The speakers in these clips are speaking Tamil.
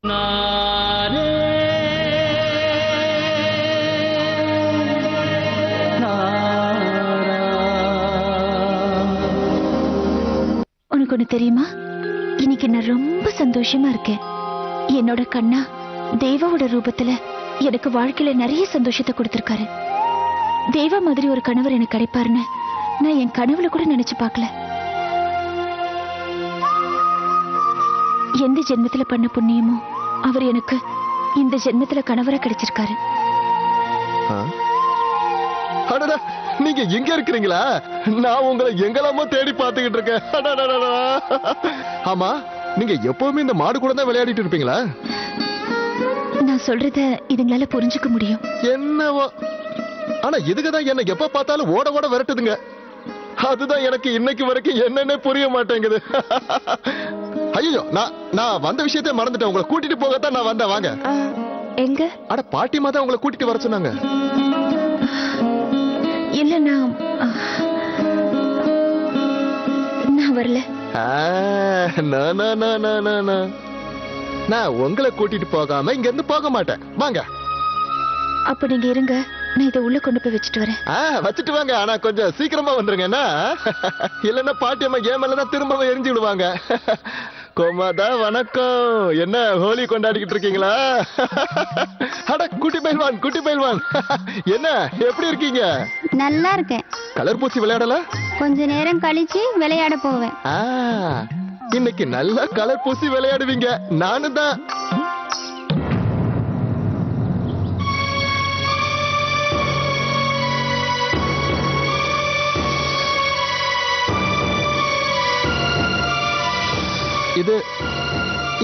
உனக்கு ஒண்ணு தெரியுமா, இன்னைக்கு நான் ரொம்ப சந்தோஷமா இருக்கேன். என்னோட கண்ணா தேவாவோட ரூபத்துல எனக்கு வாழ்க்கையில நிறைய சந்தோஷத்தை கொடுத்திருக்காரு. தேவா மாதிரி ஒரு கணவர் எனக்கு கிடைப்பாருன்னு நான் என் கனவுல கூட நினைச்சு பார்க்கல. எந்த ஜென்மத்துல பண்ண புண்ணியமோ அவர் எனக்கு இந்த ஜென்மத்துல கணவரா கிடைச்சிருக்காரு. நீங்க எங்க இருக்கிறீங்களா? நான் உங்களை எங்கெல்லாமோ தேடி பார்த்துக்கிட்டு இருக்கேன். ஆமா, நீங்க எப்பவுமே இந்த மாடு கூட தான் விளையாடிட்டு இருப்பீங்களா? நான் சொல்றத இதுங்களால புரிஞ்சுக்க முடியும். என்னவோ, ஆனா இதுக்குதான் என்ன எப்ப பார்த்தாலும் ஓட ஓட விரட்டுதுங்க. அதுதான் எனக்கு இன்னைக்கு வரைக்கும் என்னன்னே புரிய மாட்டேங்குது. ஐயோ, நான் வந்த விஷயத்தை மறந்துட்டேன். உங்களை கூட்டிட்டு போகத்தான் நான் வந்தேன். வாங்க. எங்க? அட, பாட்டிமா தான் உங்களை கூட்டிட்டு வர சொன்னாங்க. இல்ல, நான் வரல. நான் உங்களை கூட்டிட்டு போகாம இங்க இருந்து போக மாட்டேன். வாங்க. அப்ப நீங்க இருங்க, நான் இதை உள்ள கொண்டு போய் வச்சுட்டு வரேன். வச்சுட்டு வாங்க, ஆனா கொஞ்சம் சீக்கிரமா வந்துருங்க. இல்லன்னா பாட்டி அம்மா ஏமல்லாம் திரும்ப எரிஞ்சு விடுவாங்க. கோமாதா வணக்கம். என்ன ஹோலி கொண்டாடிக்கிட்டு இருக்கீங்களா? அட குட்டி பைல்வான், குட்டி பைல்வான், என்ன எப்படி இருக்கீங்க? நல்லா இருக்கேன். கலர் பூச்சி விளையாடல? கொஞ்ச நேரம் கழிச்சு விளையாட போவேன். இன்னைக்கு நல்லா கலர் பூசி விளையாடுவீங்க. நானும் தான். இது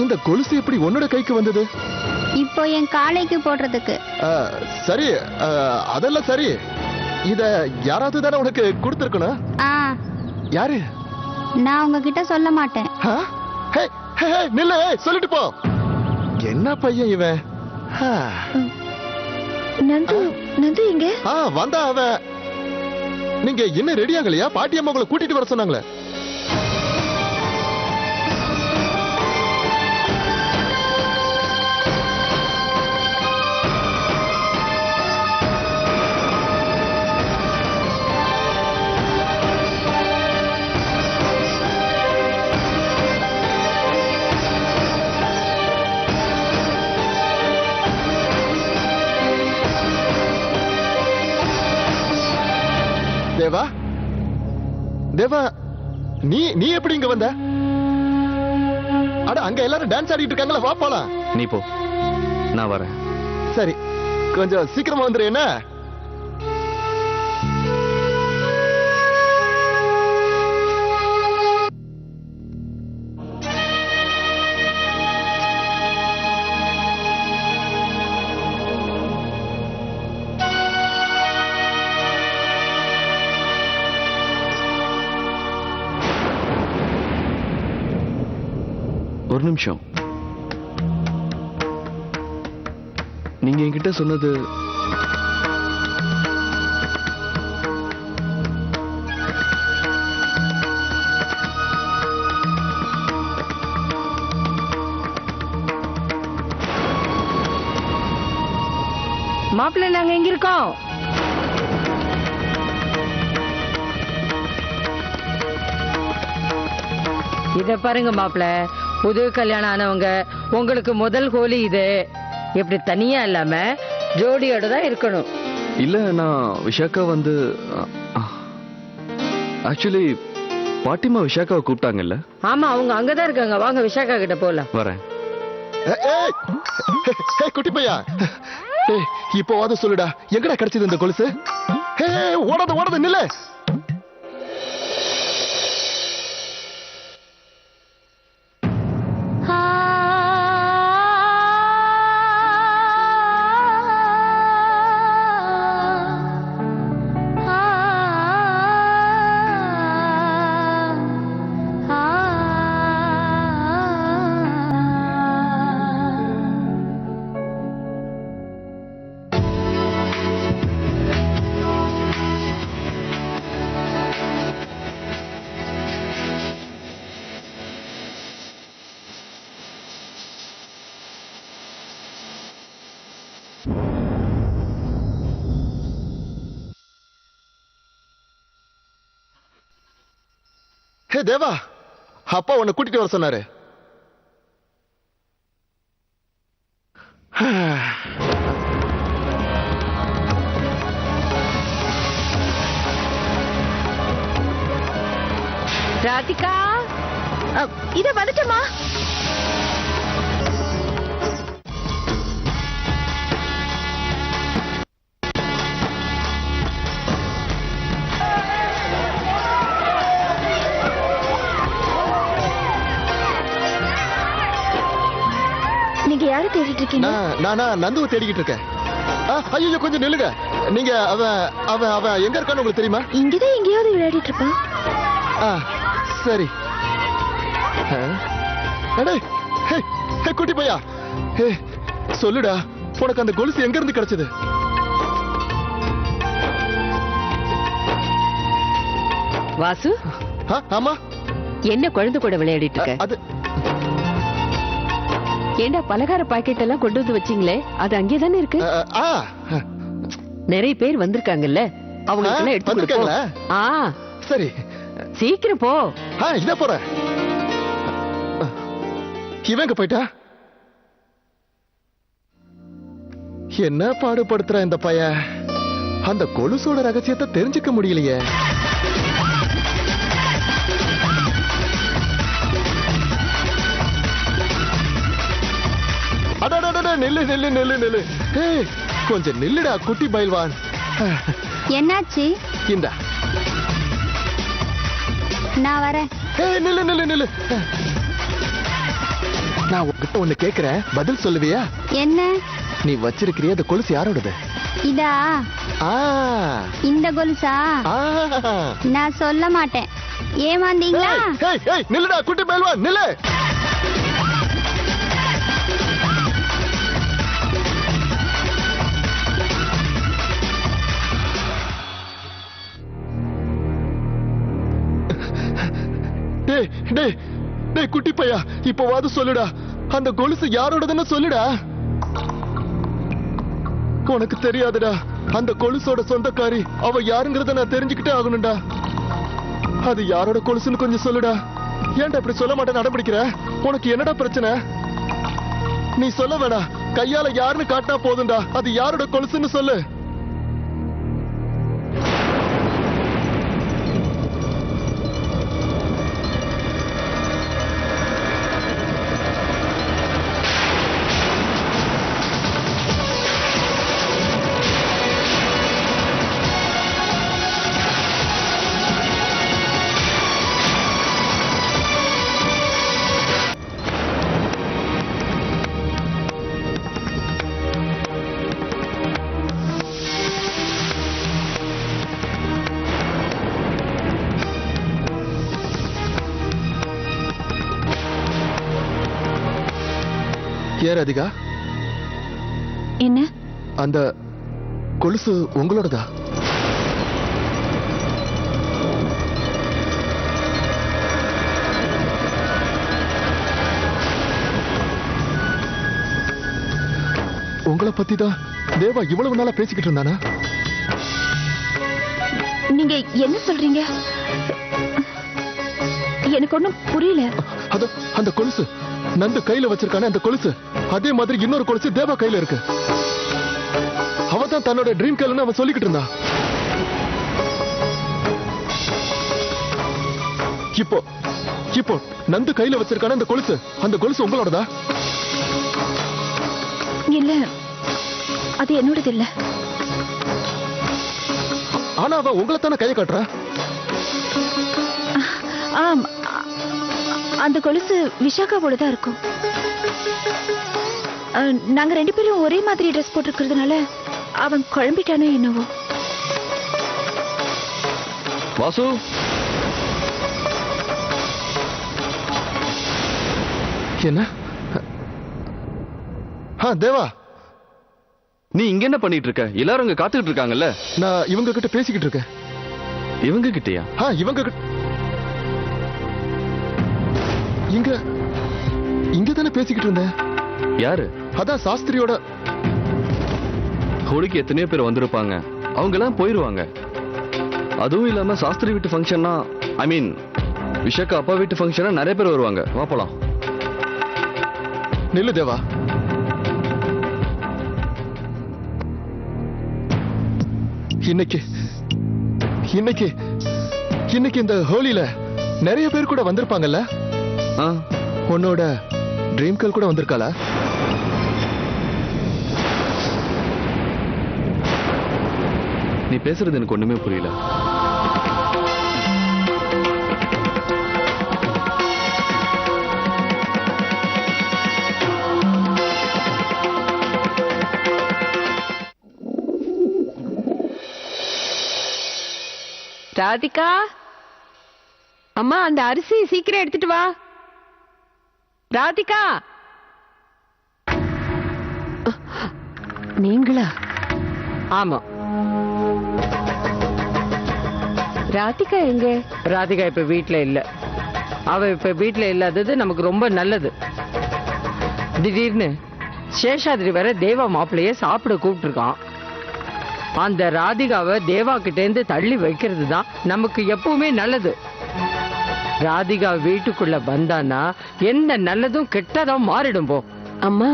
இந்த கொலுசு எப்படி உன்னோட கைக்கு வந்தது? இப்போ என் காலைக்கு போடுறதுக்கு. சரி, அதெல்லாம் சரி. இத யாராவது தானே உனக்கு கொடுத்திருக்கணும். யாரு? நான் உங்ககிட்ட சொல்ல மாட்டேன். நில்ல, சொல்லிட்டு போ. என்ன பையன் இவன்? நந்து எங்க? வந்தா அவன். நீங்க என்ன ரெடி ஆகலையா? பாட்டி அம்மா உங்களை கூட்டிட்டு வர சொன்னாங்களே. தேவா, தேவா, நீ எப்படி இங்க வந்த? அட, அங்க எல்லாரும் டான்ஸ் ஆடிட்டு இருக்காங்களா? வா போலாம். நீ போ, நான் வரேன். சரி, கொஞ்சம் சீக்கிரமா வந்துரு. என்ன? ஒரு நிமிஷம். நீங்க என்கிட்ட சொன்னது மாப்பிள்ளை, நாங்க எங்க இருக்கோம்? இத பாருங்க மாப்பிள்ள, புது கல்யாணம் ஆனவங்க, உங்களுக்கு முதல் ஹோலி இது. எப்படி தனியா இல்லாம ஜோடியோட தான் இருக்கணும். இல்ல, நான் விஷாக்கா வந்து ஆக்சுவலி பாட்டிமா விஷாக்காவை கூப்பிட்டாங்கல்ல. ஆமா, அவங்க அங்கதான் இருக்காங்க. வாங்க விஷாக்கா கிட்ட போலாம். வரேன். குட்டி பையா, இப்போவாது சொல்லுடா, எங்கடா கிடைச்சது இந்த கொலுசு? ஓடாத ஓடாத, நில்ல. ஹே தேவா, அப்பா உன்னை கூட்டிட்டு வர சொன்னாரு. ராதிகா, இத வந்துட்டமா. நீங்க யாரை தேடிட்டு இருக்கீங்க? நானா நந்துவை தேடிக்கிட்டு இருக்கேன். ஐயோ கொஞ்சம் நில்லுங்க. நீங்க அவன் எங்க இருக்கான்னு உங்களுக்கு தெரியுமா? இங்கதான் எங்கேயாவது விளையாடிட்டு இருப்பான். சரி. குட்டி பையா, சொல்லுடா, உனக்கு அந்த கொலுசு எங்க இருந்து கிடைச்சது? வாசு, ஆமா. என்ன குழந்தை கூட விளையாடிட்டு இருக்க? அது ஏண்டா பலகார பாக்கெட் எல்லாம் கொண்டு வந்து வச்சீங்களே, அது அங்கேதானே இருக்கு? நிறைய பேர் வந்திருக்காங்கல்ல, அவங்களுக்கு எல்லாம் எடுத்து கொடுப்போம். சரி, சீக்கிரம் போ. இத போறேன். இவங்க போயிட்டா என்ன பாடுபடுத்துற இந்த பையன். அந்த கொலுசோட ரகசியத்தை தெரிஞ்சுக்க முடியலையே. நெல்லு நெல்லு நெல்லு நெல்லு. கொஞ்சம் நில்லுடா குட்டி பைல்வான். என்னாச்சு? இந்தா நான் வரேன். நில்லு நில்லு நில்லு. நான் உங்ககிட்ட ஒண்ணு கேக்குறேன், பதில் சொல்லுவியா? என்ன? நீ வச்சிருக்கிறிய அந்த கொலுசு யாரோடது? இதா? இந்த கொலுசா? நான் சொல்ல மாட்டேன். ஏமாந்தீங்களா? நில்லுடா குட்டி பைல்வான், நில்லு. குட்டி பையா, இப்பவாது சொல்லுடா, அந்த கொலுசு யாரோடதுன்னு சொல்லுடா. உனக்கு தெரியாதுடா, அந்த கொலுசோட சொந்தக்காரி அவ யாருங்கிறத நான் தெரிஞ்சுக்கிட்டே ஆகணும்டா. அது யாரோட கொலுசுன்னு கொஞ்சம் சொல்லுடா. ஏன்டா இப்படி சொல்ல மாட்டேன்னு அடம்பிடிக்கிற? உனக்கு என்னடா பிரச்சனை? நீ சொல்ல வேணா, கையால யாருன்னு காட்டினா போதும்டா. அது யாரோட கொலுசுன்னு சொல்லு. ஏ ராதிகா, என்ன? அந்த கொலுசு உங்களோடதா? உங்களை பத்தி தான் தேவா இவ்வளவு நாளா பேசிக்கிட்டு இருந்தானா? நீங்க என்ன சொல்றீங்க? எனக்கு ஒண்ணும் புரியல. அந்த கொலுசு நந்து கையில வச்சிருக்கானே, அந்த கொலுசு அதே மாதிரி இன்னொரு கொலுசு தேவா கையில இருக்கு. அவதான் தன்னோட ட்ரீம் கேர்ள்னு அவன் சொல்லிக்கிட்டு இருந்தான். இப்போ நந்து கையில வச்சிருக்கானே அந்த கொலுசு உங்களோடதா? இல்ல, அது என்னோடது இல்ல. ஆனா அவன் உங்களை தானே கையை காட்டுறா. ஆம், அந்த கொலுசு விஷாகாவோட தான் இருக்கும். நாங்க ரெண்டு பேரும் ஒரே மாதிரி ட்ரெஸ் போட்டிருக்கிறதுனால அவன் குழம்பிட்டானோ என்னவோ. வாசு, என்ன? தேவா, நீ இங்க என்ன பண்ணிட்டு இருக்க? எல்லாரும் இங்க காத்துக்கிட்டு இருக்காங்கல்ல. நான் இவங்க கிட்ட பேசிக்கிட்டு இருக்கேன். இவங்க கிட்டயா? இவங்க கிட்ட இங்க தானே பேசிக்கிட்டு இருந்தேன். யாரு? அதான் சாஸ்திரியோட. ஹோலிக்கு எத்தனையோ பேர் வந்திருப்பாங்க, அவங்க எல்லாம் போயிருவாங்க. அதுவும் இல்லாம சாஸ்திரி வீட்டு ஃபங்க்ஷன்னா, ஐ மீன் விஷாக்கு அப்பா வீட்டு ஃபங்க்ஷனா நிறைய பேர் வருவாங்க, வா போலாம். நில்லு தேவா. இன்னைக்கு இன்னைக்கு இன்னைக்கு இந்த ஹோலில நிறைய பேர் கூட வந்திருப்பாங்கல்ல? உன்னோட ட்ரீம் கேர்ள் கூட வந்திருக்காளா? நீ பேசுறது எனக்கு ஒண்ணுமே புரியல. ராதிகா, அம்மா அந்த அரிசி சீக்கிரம் எடுத்துட்டு வா. ராதிகா, நீங்களா? ஆமா. ராதிகா எங்க? ராதிகா இப்ப வீட்ல இல்ல. அவ இப்ப வீட்ல இல்லாதது நமக்கு ரொம்ப நல்லது. திடீர்னு சேஷாதிரி வர தேவா மாப்பிள்ளைய சாப்பிட கூப்பிட்டு இருக்கான். அந்த ராதிகாவை தேவா கிட்ட இருந்து தள்ளி வைக்கிறது தான் நமக்கு எப்பவுமே நல்லது. ராதிகா வீட்டுக்குள்ள வந்தானா என்ன நல்லதும் கெட்டதும் மாறிடும். போ அம்மா,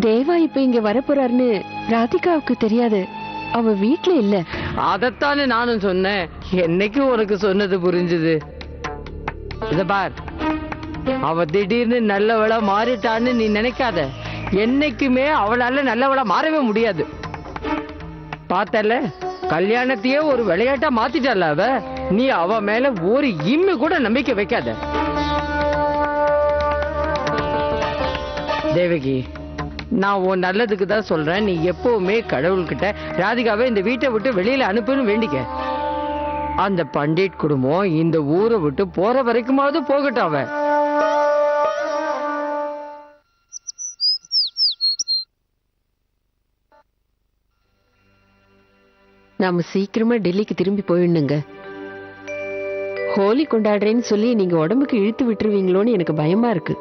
தேவா இப்ப இங்க வரப்போறாருன்னு ராதிகாவுக்கு தெரியாது. அவ வீட்ல இல்ல. அதத்தானே நானும் சொன்னேன். என்னைக்கு உனக்கு சொன்னது புரிஞ்சுது? இத பார், அவ திடீர்னு நல்லவளா மாறிட்டான்னு நீ நினைக்காத. என்னைக்குமே அவளால நல்லவளா மாறவே முடியாது. பார்த்தல, கல்யாணத்தையே ஒரு விளையாட்டா மாத்திட்டால அவ. நீ அவ மேல ஒரு இம்மி கூட நம்பிக்கை வைக்காத. தேவகி, நான் உன் நல்லதுக்கு தான் சொல்றேன். நீ எப்பவுமே கடவுள்கிட்ட ராதிகாவை இந்த வீட்டை விட்டு வெளியில அனுப்புன்னு வேண்டிக்க. அந்த பண்டிட் குடும்பம் இந்த ஊரை விட்டு போற வரைக்குமாவது போகட்டும். அவ நாம சீக்கிரமா டெல்லிக்கு திரும்பி போயிடணுங்க. ஹோலி கொண்டாடுறேன்னு சொல்லி நீங்க உடம்புக்கு இழுத்து விட்டுருவீங்களோன்னு எனக்கு பயமா இருக்கு.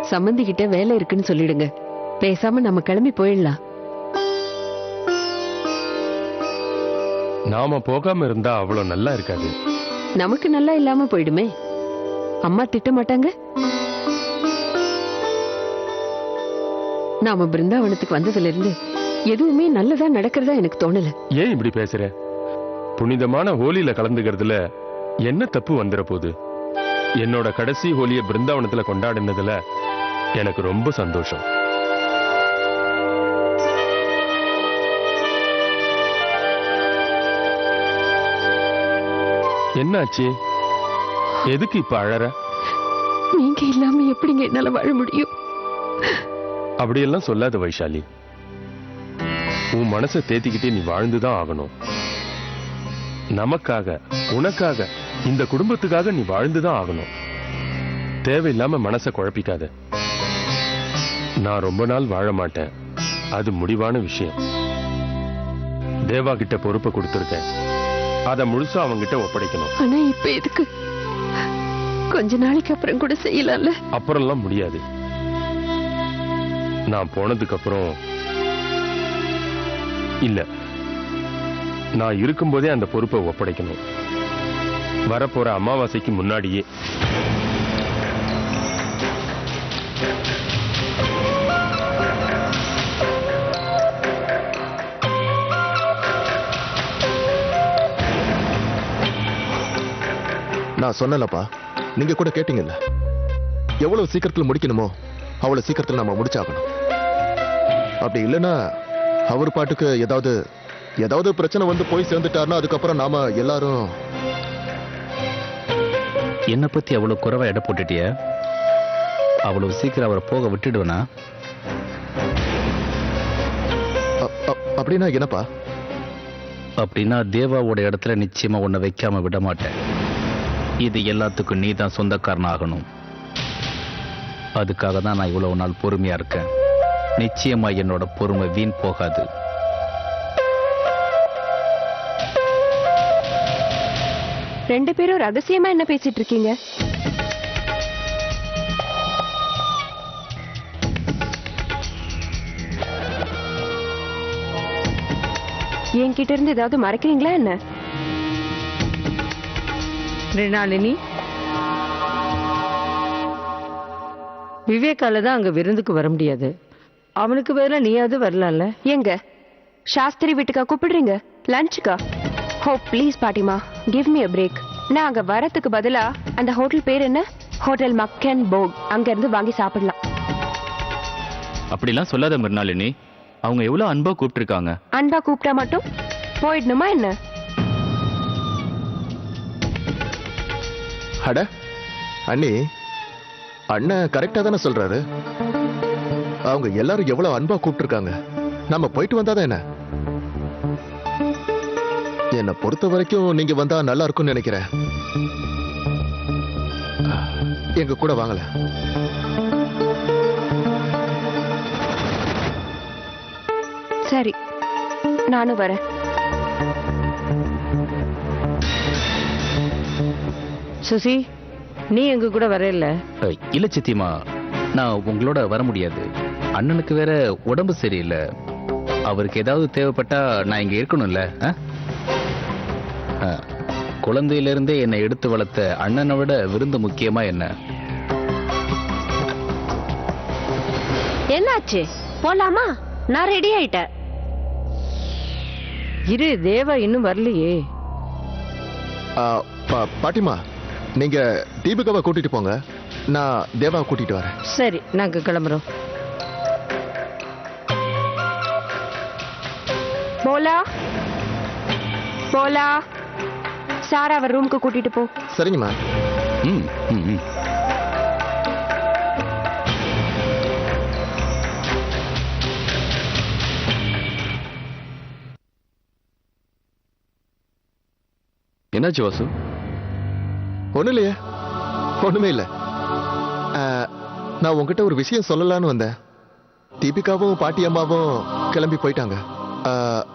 சம்மந்தி கிட்ட வேலை இருக்குன்னு சொல்லிடுங்க. பேசாம நம்ம கிளம்பி போயிடலாம். நாம போகாம இருந்தா அவ்வளவு நல்லா இருக்காது. நமக்கு நல்லா இல்லாம போயிடுமே. அம்மா திட்ட மாட்டாங்க? நாம பிருந்தாவனத்துக்கு வந்ததுல இருந்து எதுவுமே நல்லதா நடக்கிறதா எனக்கு தோணல. ஏன் இப்படி பேசுற? புனிதமான ஹோலியில கலந்துக்கிறதுல என்ன தப்பு வந்துற போகுது? என்னோட கடைசி ஹோலிய பிருந்தாவனத்துல கொண்டாடினதுல எனக்கு ரொம்ப சந்தோஷம். என்னாச்சு? எதுக்கு இப்ப அழற? நீங்க இல்லாம எப்படிங்க என்னால வாழ முடியும்? அப்படியெல்லாம் சொல்லாத வைஷாலி. உன் மனசை தேத்திக்கிட்டே நீ வாழ்ந்துதான் ஆகணும். நமக்காக, உனக்காக, இந்த குடும்பத்துக்காக நீ வாழ்ந்துதான் ஆகணும். தேவையில்லாம மனசை குழப்பிக்காத. நான் ரொம்ப நாள் வாழ மாட்டேன், அது முடிவான விஷயம். தேவா கிட்ட பொறுப்பை கொடுத்திருக்கேன், அதை முழுசா அவங்கிட்ட ஒப்படைக்கணும். ஆனா இப்ப எதுக்கு? கொஞ்ச நாளைக்கு அப்புறம் கூட செய்யலாம்ல. அப்புறம்லாம் முடியாது. நான் போனதுக்கு அப்புறம் இல்ல, நான் இருக்கும்போதே அந்த பொறுப்பை ஒப்படைக்கணும். வரப்போற அமாவாசைக்கு முன்னாடியே. நான் சொன்னலப்பா, நீங்க கூட கேட்டீங்கல்ல, எவ்வளவு சீக்கிரத்துல முடிக்கணுமோ அவ்வளவு சீக்கிரத்துல நாம முடிச்சாகணும். அப்படி இல்லைன்னா அவர் பாட்டுக்கு ஏதாவது பிரச்சனை வந்து போய் சேர்ந்துட்டாருன்னா அதுக்கப்புறம் நாம எல்லாரும். என்னை பத்தி அவ்வளவு குறைவா எடை போட்டுட்டிய? அவ்வளவு சீக்கிரம் அவரை போக விட்டுடுவேனா? அப்படின்னா என்னப்பா? அப்படின்னா தேவாவோட இடத்துல நிச்சயமா உன்னை வைக்காம விட மாட்டேன். இது எல்லாத்துக்கும் நீ தான் சொந்தக்காரன் ஆகணும். அதுக்காக தான் நான் இவ்வளவு நாள் பொறுமையா இருக்கேன். நிச்சயமா என்னோட பொறுமை வீண் போகாது. ரெண்டு பேரும் ரகசியமா என்ன பேசிட்டு இருக்கீங்க? என்கிட்ட இருந்து ஏதாவது மறைக்கிறீங்களா என்ன? ரினாலினி, விவேகால தான் அங்க விருந்துக்கு வர முடியாது. அவனுக்கு வேற நீயாவது வரலாம்ல. எங்க சாஸ்திரி வீட்டுக்கா கூப்பிடுறீங்க? லஞ்சுக்கா? ஹோ ப்ளீஸ் பாட்டிமா, கிவ் மீ அ பிரேக். நான் அங்க வரதுக்கு பதிலா அந்த ஹோட்டல் பேர் என்ன, ஹோட்டல் மக்கன் போக், அங்க இருந்து வாங்கி சாப்பிடலாம். அப்படிலாம் சொல்லாத மிருனாளினி. அவங்க எவ்வளவு அன்பா கூப்பிட்டுருக்காங்க. அன்பா கூப்பிட்டா மட்டும் போயிடணுமா என்ன? அட அண்ணி, அண்ணன் கரெக்டா தானே சொல்றாரு. அவங்க எல்லாரும் எவ்வளவு அன்பா கூப்பிட்டுருக்காங்க. நம்ம போயிட்டு வந்தாதான் என்ன? என்னை பொறுத்த வரைக்கும் நீங்க வந்தா நல்லா இருக்கும்னு நினைக்கிறேன். எங்க கூட வாங்கல. சரி, நானும் வரேன். சுசி, நீ எங்க கூட வரல? இல்ல சித்திமா, நான் உங்களோட வர முடியாது. அண்ணனுக்கு வேற உடம்பு சரியில்லை. அவருக்கு ஏதாவது தேவைப்பட்டா நான் இங்க இருக்கணும்ல. குழந்தையிலிருந்தே என்னை எடுத்து வளர்த்த அண்ணனை விட விருந்து முக்கியமா என்ன? என்னாச்சு, போலாமா? நான் ரெடி ஆயிட்டேன். இரு, தேவா இன்னும் வரலையே. பாட்டிமா, நீங்க தீபிகாவை கூட்டிட்டு போங்க, நான் தேவாவை கூட்டிட்டு வரேன். சரி, நாங்க கிளம்புறோம். போலா போலா, சாரா அவர் ரூமுக்கு கூட்டிட்டு போ. சரிங்கம்மா. ம், ம், ம். என்னாச்சு வாசு? ஒண்ணு இல்லையே, ஒண்ணுமே இல்ல. நான் உங்ககிட்ட ஒரு விஷயம் சொல்லலான்னு வந்தேன். தீபிகாவும் பாட்டி அம்மாவும் கிளம்பி போயிட்டாங்க.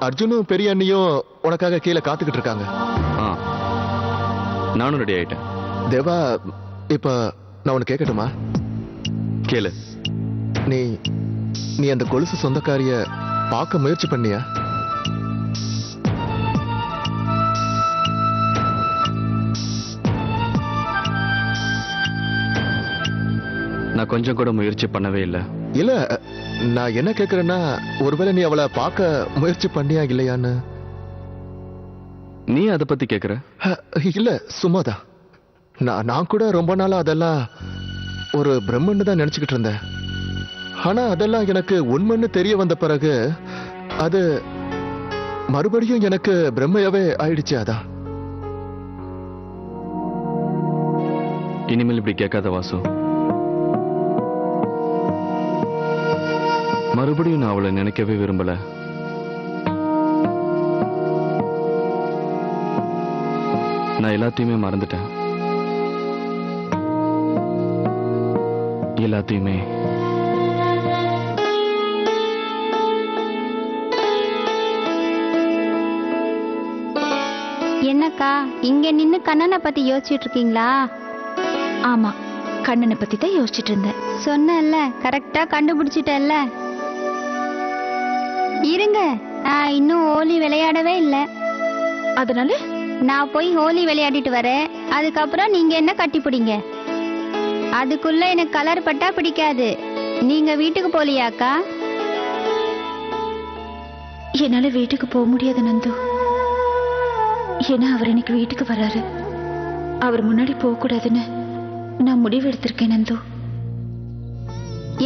அர்ஜுனும் பெரிய அண்ணியும் உனக்காக கீழே காத்துக்கிட்டு இருக்காங்க. நானும் ரெடி ஆயிட்டேன். தேவா, இப்ப நான் உனக்கு கேட்கட்டுமா? கேளு. நீ நீ அந்த கொலுசு சொந்தக்காரிய பார்க்க முயற்சி பண்ணியா? நான் கொஞ்சம் கூட முயற்சி பண்ணவே இல்லை. இல்ல, நான் என்ன கேக்குறேன்னா, ஒருவேளை நீ அவளை பார்க்க முயற்சி பண்ணியா இல்லையான்னு. நீ அதை பத்தி கேக்குற? இல்ல, சும்மாதான். நான் கூட ரொம்ப நாளா அதெல்லாம் ஒரு பிரம்மன்னு தான் நினைச்சுக்கிட்டு இருந்தேன். ஆனா அதெல்லாம் எனக்கு உண்மைன்னு தெரிய வந்த பிறகு அது மறுபடியும் எனக்கு பிரம்மையாவே ஆயிடுச்சு. அதான். இனிமேல் இப்படி கேட்காத வாசு. மறுபடியும் நான் அவளை நினைக்கவே விரும்பல. நான் எல்லாத்தையுமே மறந்துட்டேன். எல்லாத்தையுமே. என்னக்கா, இங்க நின்னு கண்ணனை பத்தி யோசிச்சுட்டு இருக்கீங்களா? ஆமா, கண்ணனை பத்தி தான் யோசிச்சுட்டு இருந்தேன். சொன்னேன்ல, கரெக்டா கண்டுபிடிச்சிட்டேன்ல. இருங்க, நான் இன்னும் ஹோலி விளையாடவே இல்ல. அதனால நான் போய் ஹோலி விளையாடிட்டு வரேன். அதுக்கப்புறம் நீங்க என்ன கட்டிப்பிடிங்க. அதுக்குள்ள எனக்கு கலர் பட்டா பிடிக்காது. நீங்க வீட்டுக்கு போலியாக்கா? என்னால வீட்டுக்கு போக முடியாது நந்து. ஏன்னா அவர் எனக்கு வீட்டுக்கு வராரு. அவர் முன்னாடி போக கூடாதுன்னு நான் முடிவு எடுத்திருக்கேன் நந்து.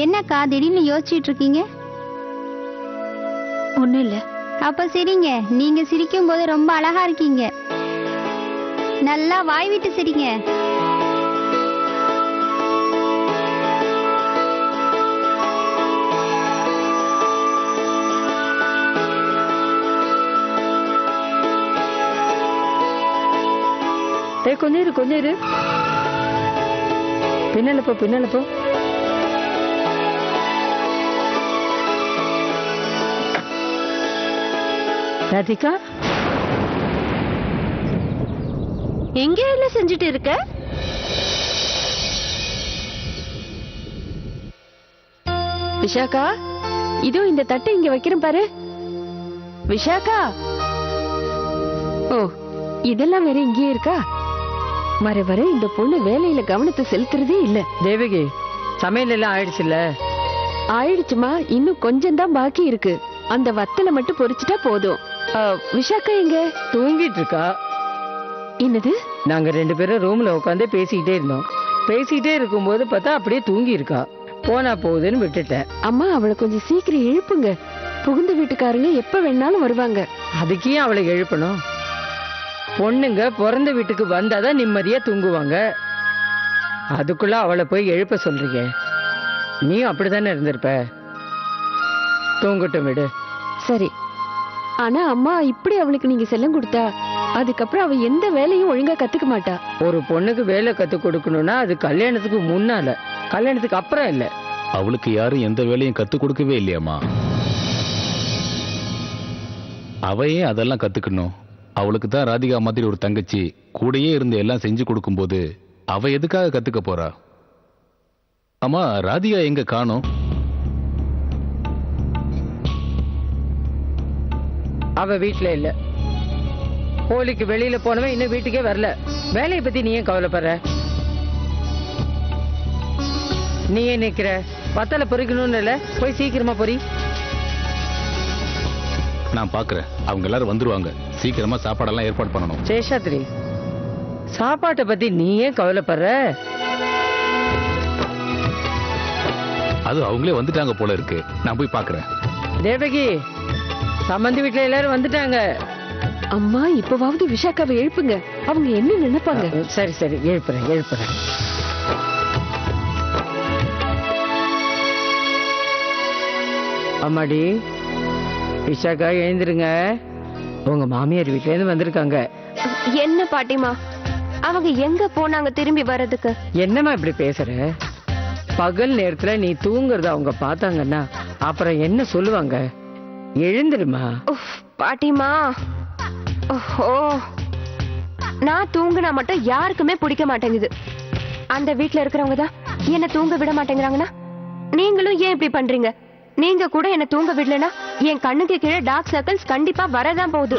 என்னக்கா திடீர்னு யோசிச்சுட்டு இருக்கீங்க? ஒண்ணும் இல்ல. அப்ப சிரிங்க. நீங்க சிரிக்கும் போது ரொம்ப அழகா இருக்கீங்க. நல்லா வாய் விட்டு சிரிங்க. கொஞ்சம் இரு. பின்னால போ. ராதிகா, எங்க என்ன செஞ்சுட்டு இருக்க? விஷாக்கா, இதோ இந்த தட்டை இங்க வைக்கிறேன் பாரு. விஷாக்கா, ஓ இதெல்லாம் வேற இங்கே இருக்கா? வர வர இந்த பொண்ணு வேலையில கவனத்தை செலுத்துறதே இல்ல. தேவகி, சமையல் எல்லாம் ஆயிடுச்சுல்ல? ஆயிடுச்சுமா, இன்னும் கொஞ்சம் தான் பாக்கி இருக்கு. அந்த வத்தலை மட்டும் பொரிச்சிட்டா போதும். விஷாக்கா எங்க? தூங்கிட்டு இருக்கா. என்னது? நாங்க 2 பேரும் ரூம்ல உட்காந்து பேசிக்கிட்டே இருந்தோம். பேசிக்கிட்டே இருக்கும்போது பார்த்தா அப்படியே தூங்கி இருக்கா. போனா போகுதுன்னு விட்டுட்டேன். அம்மா, அவளை கொஞ்சம் சீக்கிரம் எழுப்புங்க. புகுந்த வீட்டுக்காரங்க எப்ப வேணாலும் வருவாங்க. அதுக்கே அவளை எழுப்பணும்? பொண்ணுங்க பிறந்த வீட்டுக்கு வந்தாதான் நிம்மதியா தூங்குவாங்க. அதுக்குள்ள அவளை போய் எழுப்ப சொல்றீங்க. நீ அப்படித்தானே இருந்திருப்ப. தூங்கட்டும் விடு. சரி, ஆனா அம்மா இப்படி அவளுக்கு நீங்க செல்லம் கொடுத்தா அதுக்கப்புறம் அவ எந்த வேலையும் ஒழுங்கா கத்துக்க மாட்டா. ஒரு பொண்ணுக்கு வேலை கத்து கொடுக்கணும்னா அது கல்யாணத்துக்கு முன்னால, கல்யாணத்துக்கு அப்புறம் இல்ல. அவளுக்கு யாரும் எந்த வேலையும் கத்து கொடுக்கவே இல்லையாம்மா. அவையே அதெல்லாம் கத்துக்கணும். அவளுக்கு தான் ராதிகா மாதிரி ஒரு தங்கச்சி கூடயே இருந்து எல்லாம் செஞ்சு கொடுக்கும்போது அவ எதுக்காக கத்துக்க போறா? அம்மா, ராதிகா எங்க காணோம்? அவ வீட்டுல இல்ல. ஹோலிக்கு வெளியில போனவன் இன்னும் வீட்டுக்கே வரல. வேலையை பத்தி நீ ஏன் கவலைப்படுற? நீ ஏன் நிக்கிற? வத்தலை பொறிக்கணும்னு இல்ல, போய் சீக்கிரமா பொறி. நான் பாக்குறேன், அவங்க எல்லாரும் வந்துருவாங்க. சீக்கிரமா சாப்பாடெல்லாம் ஏற்பாடு பண்ணணும். சேஷாத்ரி, சாப்பாட்டை பத்தி நீ ஏன் கவலைப்படுற? அது அவங்களே வந்துட்டாங்க போல இருக்கு. நான் போய் பாக்குறேன். தேவகி, சம்பந்தி வீட்டுல எல்லாரும் வந்துட்டாங்க. அம்மா, இப்பவாவது விஷாக்காவை எழுப்புங்க. அவங்க என்ன நினைப்பாங்க? சரி சரி, எழுப்புறேன். அம்மாடி, விஷாக்கா எழுந்திருங்க. உங்க மாமியார் வீட்டுல இருந்து வந்திருக்காங்க. என்ன பாட்டிமா, அவங்க எங்க போனாங்க திரும்பி வர்றதுக்கு? என்னம்மா இப்படி பேசுற? பகல் நேரத்துல நீ தூங்குறத அவங்க பார்த்தாங்கன்னா அப்புறம் என்ன சொல்லுவாங்க? எழுந்துருமா. பாட்டிமா, ஓஹோ, நான் தூங்குனா மட்டும் யாருக்குமே பிடிக்க மாட்டேங்குது. அந்த வீட்டுல இருக்கிறவங்க தான் என்ன தூங்க விட மாட்டேங்கிறாங்கன்னா நீங்களும் ஏன் இப்படி பண்றீங்க? நீங்க கூட என்ன தூங்க விடலனா என் கண்ணுக்கு கீழே டார்க் சர்க்கிள்ஸ் கண்டிப்பா வரதான் போகுது.